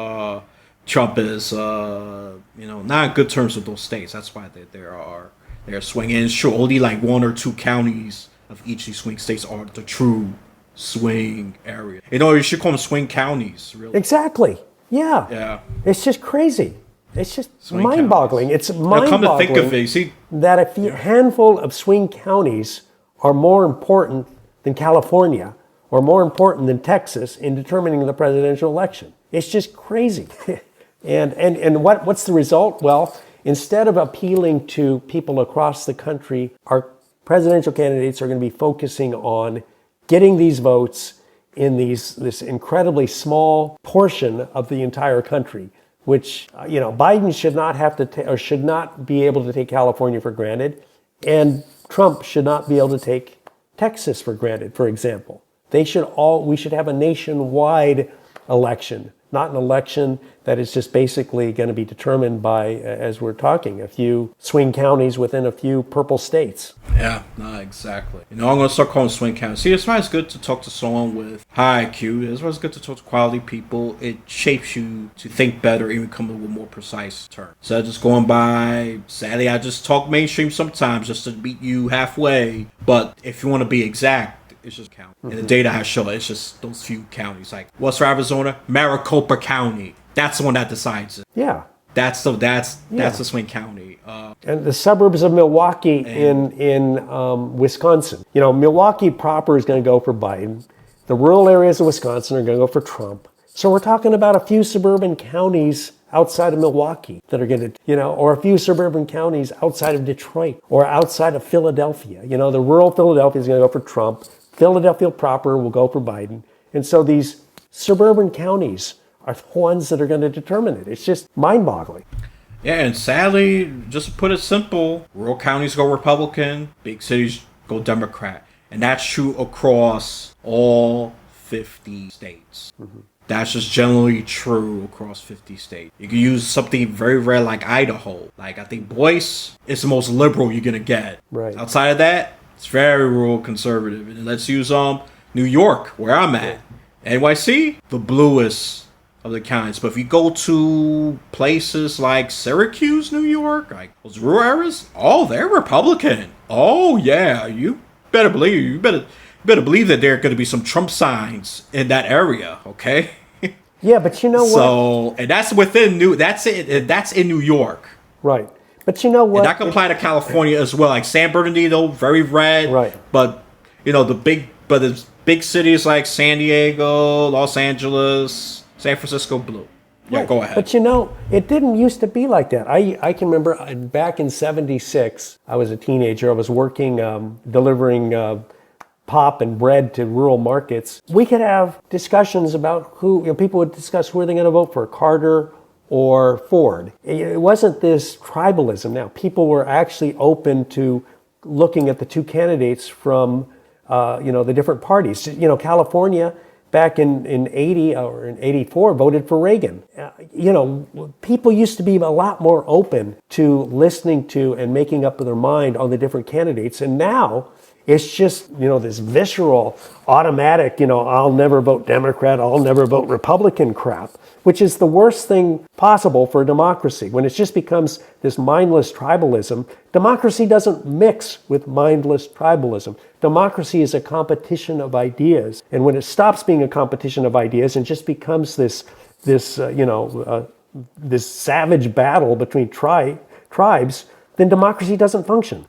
Trump is not in good terms with those states. That's why they're swinging. And sure, only like one or two counties of each of these swing states are the true swing area. You should call them swing counties, really. Exactly. Yeah. Yeah. It's just crazy. It's just Swing mind-boggling. counties. It's Now, come to think of mind-boggling it, see, that a handful of swing counties are more important than California or more important than Texas in determining the presidential election. It's just crazy. and what's the result? Well, instead of appealing to people across the country, our presidential candidates are going to be focusing on getting these votes in this incredibly small portion of the entire country, which Biden should not have to or should not be able to take California for granted, and Trump should not be able to take Texas for granted, for example. We should have a nationwide election, not an election that is just basically going to be determined by, as we're talking, a few swing counties within a few purple states. Yeah, no, exactly. I'm going to start calling swing counties. See, it's why it's good to talk to someone with high IQ. It's why it's good to talk to quality people. It shapes you to think better, even come up with more precise terms. Instead of just going by, sadly, I just talk mainstream sometimes just to beat you halfway. But if you want to be exact, it's just count. And the data has shown it's just those few counties. Like, what's for Arizona? Maricopa County. That's the one that decides it. Yeah. That's the swing county. And the suburbs of Milwaukee in Wisconsin. Milwaukee proper is going to go for Biden. The rural areas of Wisconsin are going to go for Trump. So we're talking about a few suburban counties outside of Milwaukee that are going to, or a few suburban counties outside of Detroit or outside of Philadelphia. The rural Philadelphia is going to go for Trump. Philadelphia proper will go for Biden. And so these suburban counties are the ones that are going to determine it. It's just mind-boggling. Yeah, and sadly, just to put it simple, rural counties go Republican, big cities go Democrat. And that's true across all 50 states. Mm-hmm. That's just generally true across 50 states. You can use something very rare like Idaho. Like, I think Boise is the most liberal you're going to get. Right. Outside of that, it's very rural conservative. And let's use New York, where I'm at. NYC, the bluest of the counties. But if you go to places like Syracuse, New York, like those rural areas, they're Republican. Oh yeah, you better believe that there are going to be some Trump signs in that area. Okay. Yeah, but you know what? So, and that's that's in New York. Right. But you know what? And that can apply to California as well. Like San Bernardino, very red. Right. But the big cities like San Diego, Los Angeles, San Francisco, blue. Yeah, right. Go ahead. But it didn't used to be like that. I can remember back in '76, I was a teenager. I was working, delivering pop and bread to rural markets. We could have discussions about people would discuss who are they going to vote for, Carter or Ford. It wasn't this tribalism. Now, people were actually open to looking at the two candidates from, the different parties. California back in 80 or in 84 voted for Reagan. People used to be a lot more open to listening to and making up their mind on the different candidates. And now it's just, this visceral, automatic, I'll never vote Democrat, I'll never vote Republican crap, which is the worst thing possible for a democracy. When it just becomes this mindless tribalism, democracy doesn't mix with mindless tribalism. Democracy is a competition of ideas. And when it stops being a competition of ideas and just becomes this savage battle between tribes, then democracy doesn't function.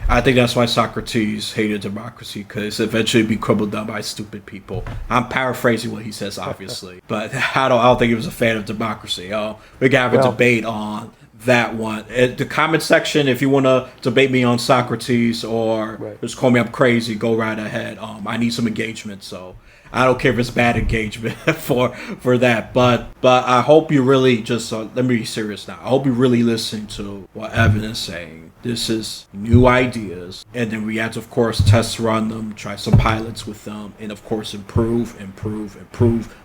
I think that's why Socrates hated democracy, because eventually it'd be crumbled down by stupid people. I'm paraphrasing what he says, obviously, but I don't think he was a fan of democracy. We can have a debate on that one. The comment section, if you want to debate me on Socrates or just call me up crazy, go right ahead. I need some engagement, so I don't care if it's bad engagement for that. But I hope you really just, let me be serious now. I hope you really listen to what Evan is saying. This is new ideas, and then we have to, of course, test run them, try some pilots with them, and of course improve,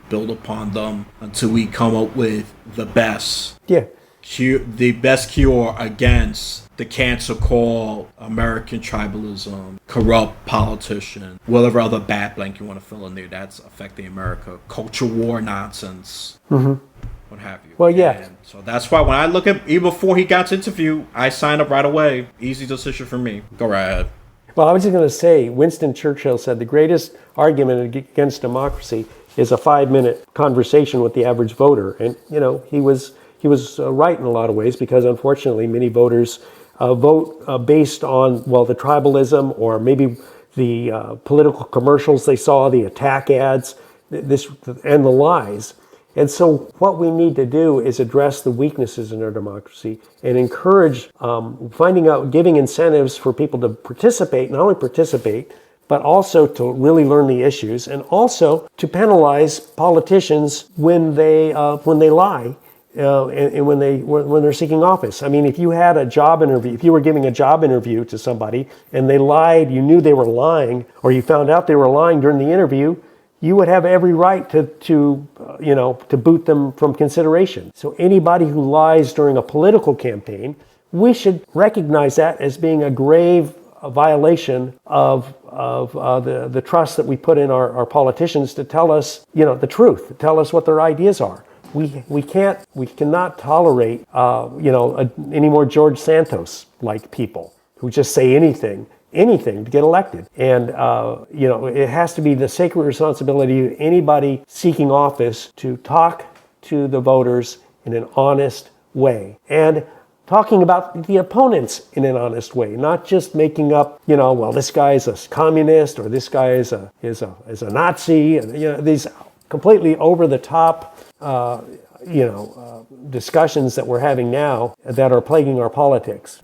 build upon them until we come up with the best. Yeah. The best cure against the cancer called American tribalism, corrupt politician, whatever other bad blank you want to fill in there that's affecting America, culture war nonsense, what have you. Well, yeah. And so that's why when I look at, even before he got to interview, I signed up right away. Easy decision for me. Go right ahead. Well, I was just going to say, Winston Churchill said the greatest argument against democracy is a 5-minute conversation with the average voter. And, he was right in a lot of ways, because unfortunately many voters vote based on, well, the tribalism, or maybe the political commercials they saw, the attack ads, and the lies. And so what we need to do is address the weaknesses in our democracy and encourage giving incentives for people to participate, not only participate, but also to really learn the issues, and also to penalize politicians when they lie. And when they're seeking office. I mean, if you had a job interview, if you were giving a job interview to somebody and they lied, you knew they were lying, or you found out they were lying during the interview, you would have every right to boot them from consideration. So anybody who lies during a political campaign, we should recognize that as being a grave violation of the trust that we put in our politicians to tell us, the truth, to tell us what their ideas are. We cannot tolerate, any more George Santos like people who just say anything to get elected. And, it has to be the sacred responsibility of anybody seeking office to talk to the voters in an honest way, and talking about the opponents in an honest way, not just making up, well, this guy is a communist, or this guy is a Nazi, and, these completely over the top discussions that we're having now that are plaguing our politics.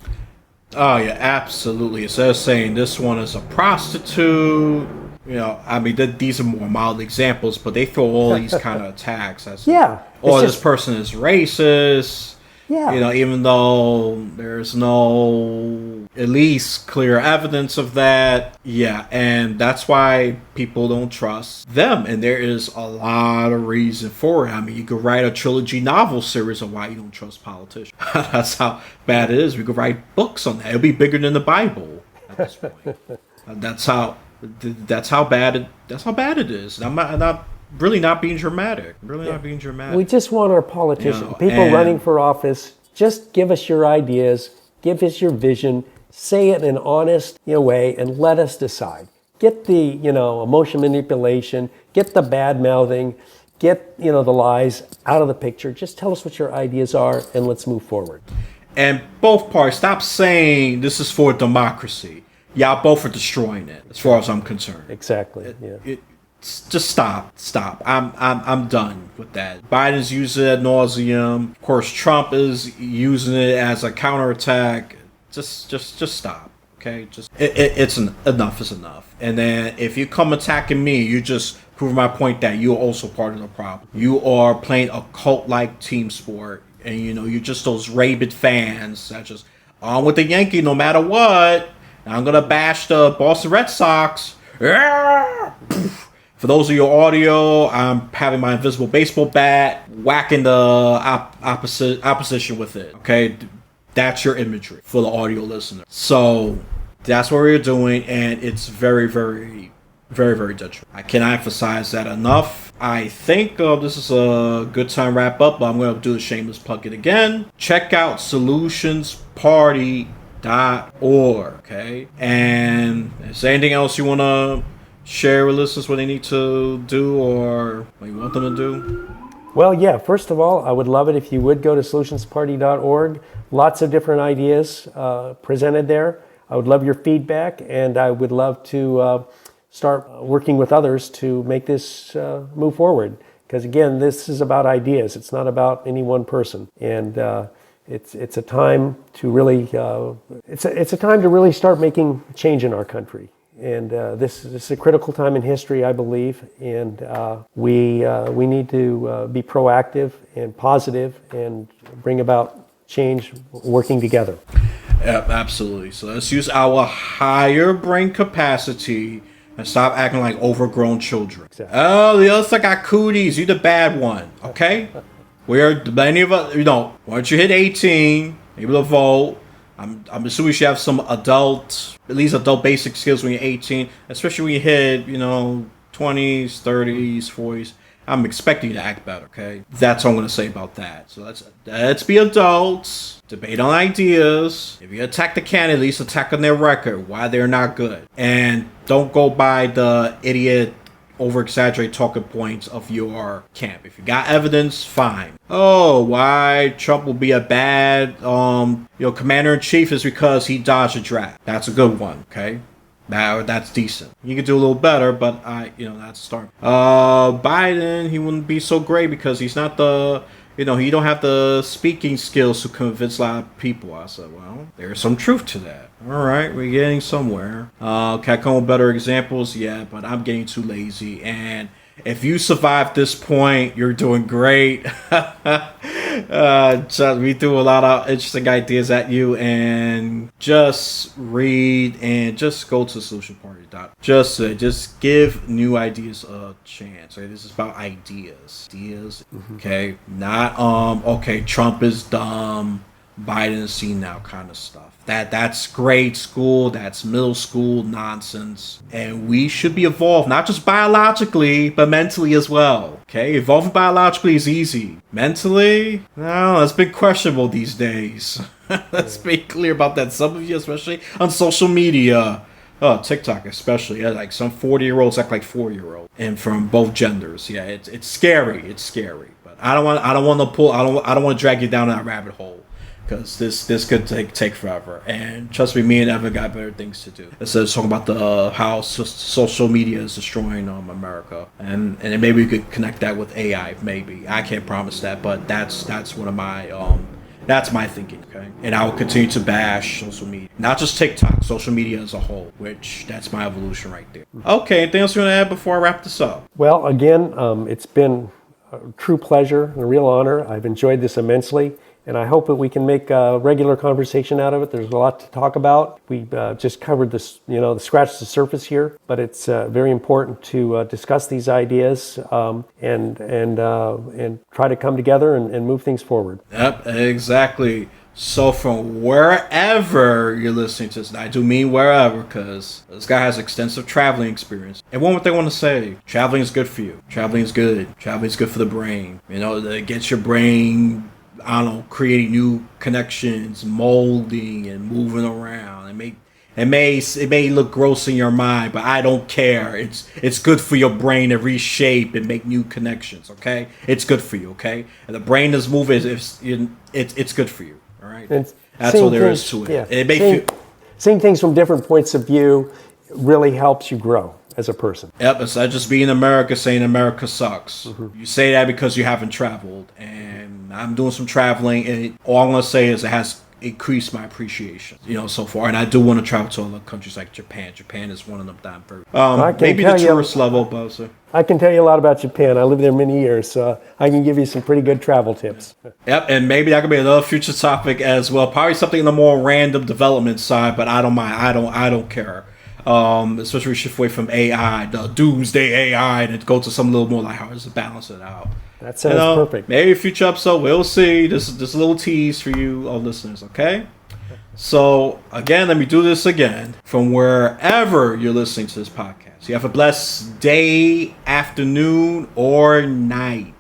Oh yeah, absolutely. Instead of saying this one is a prostitute, these are more mild examples, but they throw all these kind of attacks as, this person is racist. Yeah. Even though there's no at least clear evidence of that. Yeah, and that's why people don't trust them. And there is a lot of reason for it. I mean, you could write a trilogy novel series on why you don't trust politicians. That's how bad it is. We could write books on that. It'll be bigger than the Bible at this point. That's how bad it is. And I'm not really not being dramatic. Not being dramatic. We just want our politicians, people running for office, just give us your ideas, give us your vision, say it in an honest way, and let us decide. Get the emotion manipulation, get the bad mouthing, get the lies out of the picture. Just tell us what your ideas are, and let's move forward. And both parties, stop saying this is for democracy. Y'all both are destroying it, as far as I'm concerned. Exactly. Just stop. I'm done with that. Biden's using it ad nauseum. Of course, Trump is using it as a counterattack. Just stop. Okay, enough is enough. And then if you come attacking me, you just prove my point that you're also part of the problem. You are playing a cult-like team sport, and you're just those rabid fans that just on with the Yankee no matter what. And I'm gonna bash the Boston Red Sox. For those of your audio, I'm having my invisible baseball bat, whacking the opposition with it. Okay, that's your imagery for the audio listener. So that's what we're doing, and it's very, very, very, very detrimental. I cannot emphasize that enough. I think this is a good time to wrap up, but I'm going to do the shameless plug it again. Check out solutionsparty.org. Okay, and is there anything else you want to share with listeners what they need to do or what you want them to do? Well, yeah, first of all, I would love it if you would go to solutionsparty.org. Lots of different ideas presented there. I would love your feedback, and I would love to start working with others to make this move forward. Because again, this is about ideas. It's not about any one person. And it's a time to really it's a time to really start making change in our country. And this is a critical time in history, I believe, and we need to be proactive and positive and bring about change working together. Absolutely. So let's use our higher brain capacity and stop acting like overgrown children. Exactly. Oh, the other side got cooties. You're the bad one, okay? Many of us, once you hit 18, able to vote. I'm assuming you should have some at least adult basic skills when you're 18, especially when you hit, 20s, 30s, 40s. I'm expecting you to act better, okay? That's all I'm going to say about that. So let's be adults, debate on ideas. If you attack the candidate, at least attack on their record, why they're not good. And don't go by the idiot over-exaggerate talking points of your camp. If you got evidence, fine. Oh, why Trump will be a bad, commander-in-chief is because he dodged a draft. That's a good one, okay? Now that's decent. You could do a little better, but that's a start. Biden, he wouldn't be so great because he's not he don't have the speaking skills to convince a lot of people. I said, well, there's some truth to that. All right, we're getting somewhere. Can I come with better examples? Yeah, but I'm getting too lazy. And if you survive this point, you're doing great. We threw a lot of interesting ideas at you, and just read and just go to solutionparty. Just give new ideas a chance. Okay? This is about ideas. Okay, not okay, Trump is dumb, Biden is senile kind of stuff. That's grade school, that's middle school nonsense. And we should be evolved, not just biologically, but mentally as well. Okay, evolving biologically is easy. Mentally, no, that's been questionable these days. Let's be clear about that. Some of you, especially on social media, TikTok especially, like some 40-year-olds act like 4-year-olds, and from both genders. Yeah, it's scary. It's scary. But I don't want to drag you down that rabbit hole, because this could take forever. And trust me and Evan got better things to do instead of talking about how social media is destroying America. And maybe we could connect that with AI. Maybe I can't promise that, but that's one of my that's my thinking. Okay, and I will continue to bash social media, not just TikTok, social media as a whole. Which that's my evolution right there. Okay, anything else you want to add before I wrap this up? Well, again, it's been a true pleasure and a real honor. I've enjoyed this immensely. And I hope that we can make a regular conversation out of it. There's a lot to talk about. We just covered this, scratched the surface here, but it's very important to discuss these ideas and try to come together and move things forward. Yep, exactly. So from wherever you're listening to this, and I do mean wherever, because this guy has extensive traveling experience. And one more thing I want to say, traveling is good for you. Traveling is good. Traveling is good for the brain. It gets your brain, creating new connections, molding and moving around. It may look gross in your mind, but I don't care. It's good for your brain to reshape and make new connections. Okay, it's good for you. Okay, and the brain is moving. It's good for you. All right, that's all there is to it. Yeah. It makes seeing things from different points of view really helps you grow as a person. Yep, it's not just being America saying America sucks. Mm-hmm. You say that because you haven't traveled, and I'm doing some traveling, and all I'm gonna say is it has increased my appreciation, so far. And I do want to travel to other countries like Japan. Japan is one of them that I'm very maybe the tourist level, but I can tell you a lot about Japan. I lived there many years, so I can give you some pretty good travel tips. Yep, and maybe that could be another future topic as well. Probably something on the more random development side, but I don't mind. I don't care. Especially we shift away from AI, the doomsday AI, and go to some little more like how does it balance it out. That sounds perfect. Maybe a future episode, we'll see. This is a little tease for you, listeners, okay? So, again, let me do this again. From wherever you're listening to this podcast, you have a blessed day, afternoon, or night.